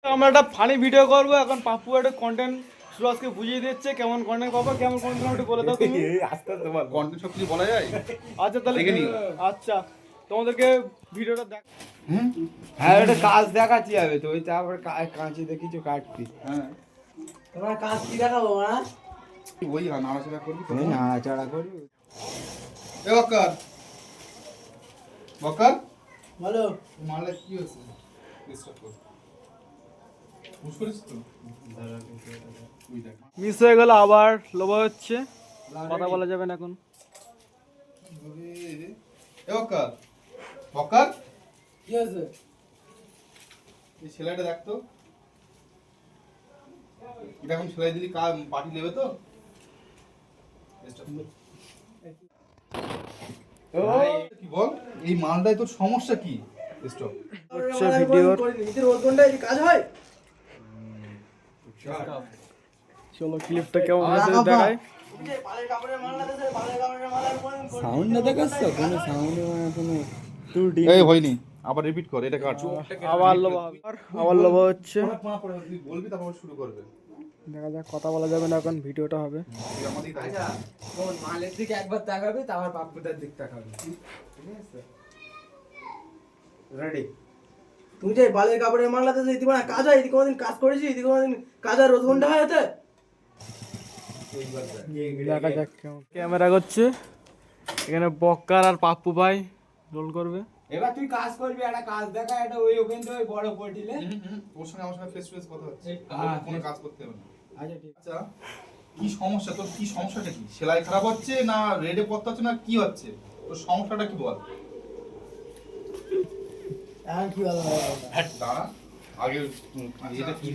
আমরা একটা funny video করবো এখন। পাপ্পু একটা কন্টেন্ট সুরাজকে বুঝিয়ে দিচ্ছে কেমন কন্টেন্ট পাবো, কেমন কন্টেন্ট একটু বলে দাও তুমি। আস্তে আস্তে বল, কন্টেন্ট সব কিছু বলা যায়। আচ্ছা তাহলে দেখে নিও। আচ্ছা তোমাদেরকে ভিডিওটা দেখ। হ্যাঁ ওটা কাজ দেখাচ্ছি হবে তো ওই তারপর কাঁচি দিয়ে কিছু কাটবি। হ্যাঁ তোমার কাজ কি দেখাবো না? ওই নাড়াচাড়া করবি তো। ওই নাড়াচাড়া করবি। এ বক্কার বক্কার বলো। মারলে কি হয়েছে? ডিস্টার্ব কর বুঝ করিস তো। ওই দেখ মিস হয়ে গেল, আবার লোভা হচ্ছে, কথা বলা যাবে না এখন। এ বক্কার বক্কার কি হয়েছে? এই সেলাইটা দেখ তো। এটা এখন সেলাই দিলি পার্টি নেবে তো। কি বল এই মালটাই তোর সমস্যা কি? স্টপ। হচ্ছে ভিডিওর কাজ হয়। চলো ক্লিপটা কেমন হয়েছে দেখাই। সাউন্ডটা দেখাচ্ছ কোনো সাউন্ডে কোনো ত্রুটি এই হয়নি, আবার রিপিট কর, এটা কাট। আবার লোভা হবে, আবার লোভা হচ্ছে। তুই বলবি তারপর শুরু করবে। দেখা যাক, কথা বলা যাবে না এখন, ভিডিওটা হবে। তুই আমাদেরই তাই। আচ্ছা কোন মালের দিকে একবার তাকাবি তারপর পাপ্পুটার দিক তাকাবি, ঠিক আছে? রেডি? তুমি যে বালের কাপড়ের মাল লাগাতে ইতি মানে কাজ হয়, ইতি কোনোদিন কাজ করেছি, ইতি কোনোদিন কাজ আর রোজ ঘন্টা হয় এতে? দেখা যাক কেমন ক্যামেরা করছে। এখানে বক্কার আর পাপ্পু ভাই রোল করবে। এবার তুই কাজ করবি, একটা কাজ দেখা, এটা ওই ওখান থেকে ওই বড় পটিলে। ওর সঙ্গে আমার সঙ্গে ফেস টু ফেস কথা হচ্ছে, হ্যাঁ, কোনো কাজ করতে হবে না। আচ্ছা ঠিক আচ্ছা কি সমস্যা তোর? কি সমস্যাটা কি? সেলাই খারাপ হচ্ছে না রেডে পড়তে হচ্ছে না কি হচ্ছে? তোর সমস্যাটা কি বল? এখন কি বলো? দাঁড়া আগে এটা কি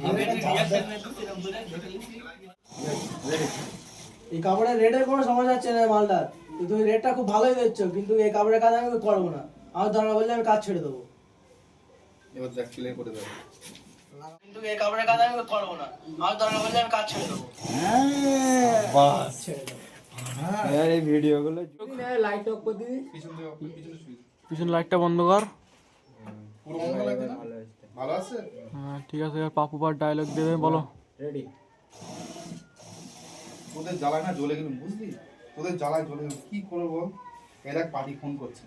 এই কাপড়ের রেটের কোনো সমস্যা হচ্ছে না মালটার, কিন্তু তুমি রেটটা খুব ভালোই দিচ্ছ, কিন্তু এই কাপড়ের কাজ আমি করবো না। আমার দরকার বললে আমি কাজ ছেড়ে দেবো। এবার দেখ সেলাই করে দেবে। কিন্তু এই কাপড়ের কাজ আমি করবো না, আমার দরকার বললে আমি কাজ ছেড়ে দেবো। বাস ছেড়ে দেবো। এবার এই ভিডিওগুলো লাইট অফ করে দিবি। পিছন দিয়ে পিছনে শুই। পিছন লাইটটা বন্ধ কর। পুরো বন্ধ লাগছে না? ভালো আছে? হ্যাঁ ঠিক আছে, এবার পাপ্পু ভাই ডায়লগ দেবে, বলো। রেডি? তোদের জ্বালায় না জ্বলে গেল, বুঝলি? তোদের জ্বালায় জ্বলে গেল, কি করবো বল? এই দেখ পার্টি ফোন করছে।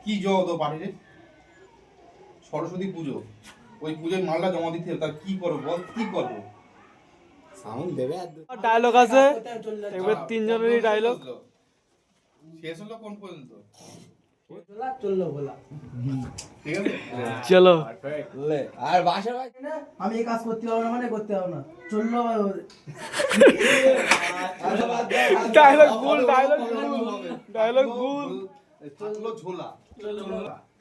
কি জবাব তো পার্টিতে? সরস্বতী পুজো, ওই পুজোয় মালটা জমা দিতে হবে, তার কি করবো বল? কি করবো? সাউন্ড দেবে আর ডায়লগ আছে, এবার তিনজনেরই ডায়লগ। শেষ হলো কোন পর্যন্ত? চললো বলা। ঠিক আছে চলো লে আর বাসা ভাই আমি এই কাজ করতে পারবো না মানে করতে পারবো না, চললো। ডায়লগ ভুল, ডায়লগ ভুল, ডায়লগ ভুল। থাকলো ঝোলা,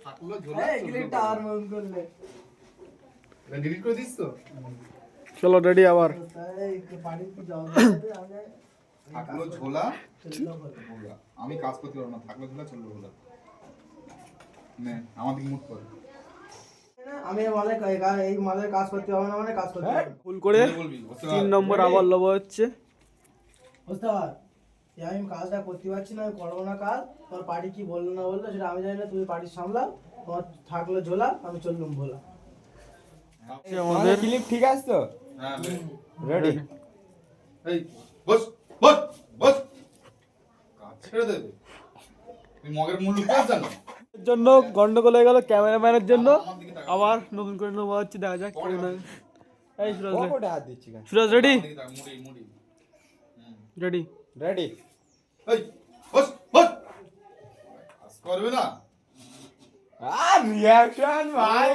থাকলো ঝোলা। ক্লিপটা আর মন করলে ডিলিট করে দিস তো। চলো রেডি আবার। বাড়ির কি যাওয়া থাকলো ঝোলা ভোলা। আমি কাজ করতে পারবো না, থাকলো ঝোলা চললো ভোলা। নে আমাদের মুড কর। আমি এই মালের কাজ করতে পারবো না মানে কাজ করতে পারবো না। ভুল করে বলবি 3 নম্বর আবার লোভা হচ্ছে। বুঝতে পার, আমি কাজটা করতে পারছি না, আমি করবো না কাজ। তোমার পার্টি কি বললো না বললো সেটা আমি জানি না, তুমি পার্টি সামলাও। তোমার থাকলো ঝোলা, আমি চললুম ভোলা। আমাদের ক্লিপ ঠিক আছে তো? হ্যাঁ রেডি? এই বস বস বস, কাজ ছেড়ে দেবে? তুই মগের মূল্য কি জানো? এর জন্য গন্ডগোল হয়ে গেল ক্যামেরাম্যানের জন্য। আবার নতুন করে লোভা হচ্ছে, দেখা যাক কেমন হয়। এই সুরাজ পকেটে হাত দিচ্ছি কেন? সুরাজ রেডি? মুড়ি মুড়ি। রেডি? রেডি? এই বস বস, কাজ করবে না? আর রিঅ্যাকশন ভাই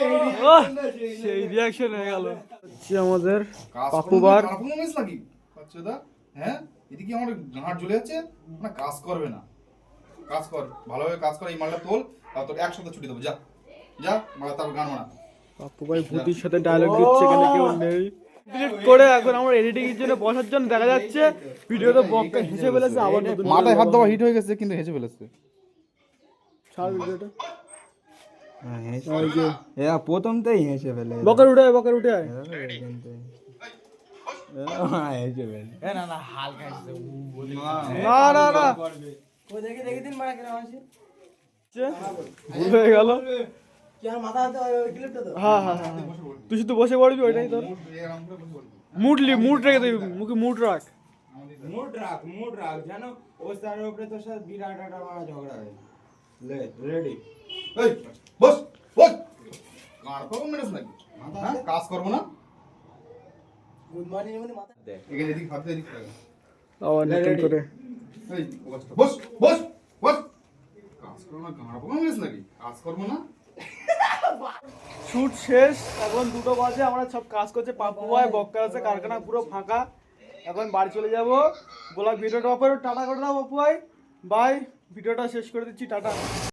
সেই রিয়াকশন হয়ে গেল। হচ্ছে আমাদের কাজ পাপ্পু বার। পারফরম্যান্স নাকি বাচ্চাদা? হ্যাঁ এদিকে আমার ঘাট জ্বলে যাচ্ছে না, কাজ করবে না। কাজ কর, ভালোভাবে কাজ কর। এই মালটা তোল, তারপর তোর এক সপ্তাহ ছুটি দেবো। যা যা মালটা, তারপর গান মানা। পাপ্পু ভাই ভূতির সাথে ডায়লগ দিচ্ছে, এখানে কেউ নেই। ডিলিট করে এখন আমরা এডিটিং এর জন্য বসার জন্য দেখা যাচ্ছে ভিডিওতে বক্কা হেসে ফেলেছে। আবার নতুন মাথায় হাত দেওয়া হিট হয়ে গেছে কিন্তু হেসে ফেলেছে। ছাড় ভিডিওটা। এরা প্রথমতেই হেসে ফেলে। বকার উঠে আয়, বকার উঠে আয়। হেসে ফেলে। না না হালকা হেসে না না না, ওই দেখি দেখি দিন মারা কিনা আছে। ভুল হয়ে গেল। কি আর মাথা হাতে ওই ক্লিপটা তো হ্যাঁ হ্যাঁ হ্যাঁ হ্যাঁ। তুই শুধু বসে পড়বি ওইটাই তোর এরকম করে বসে বলবি। মুড রেখে দিবি মুখে মুড রাখ। মুড রাখ জানো ওস্তাদের উপরে তোর সাথে বিরাট একটা বড় ঝগড়া হয়েছে লে রেডি এই বস বস আর কখন মেরেছ নাকি হ্যাঁ কাজ করবো না গুড মর্নিং এমনি মাথা এখানে এদিক হাতে এদিক করে আবার নতুন করে এই বস বস বস কাজ করবো না গাঁড় কখন মেরেছ নাকি কাজ করবো না শুট শেষ, এখন 2টো বাজে, আমরা সব কাজ করছে, পাপু ভাই বক্কা আছে, কারখানা পুরো ফাঁকা। এখন বাড়ি চলে যাব। বলা ভিডিওটা অপর টাটা করে দাও পাপু ভাই, বাই, ভিডিওটা শেষ করে দিচ্ছি, টাটা।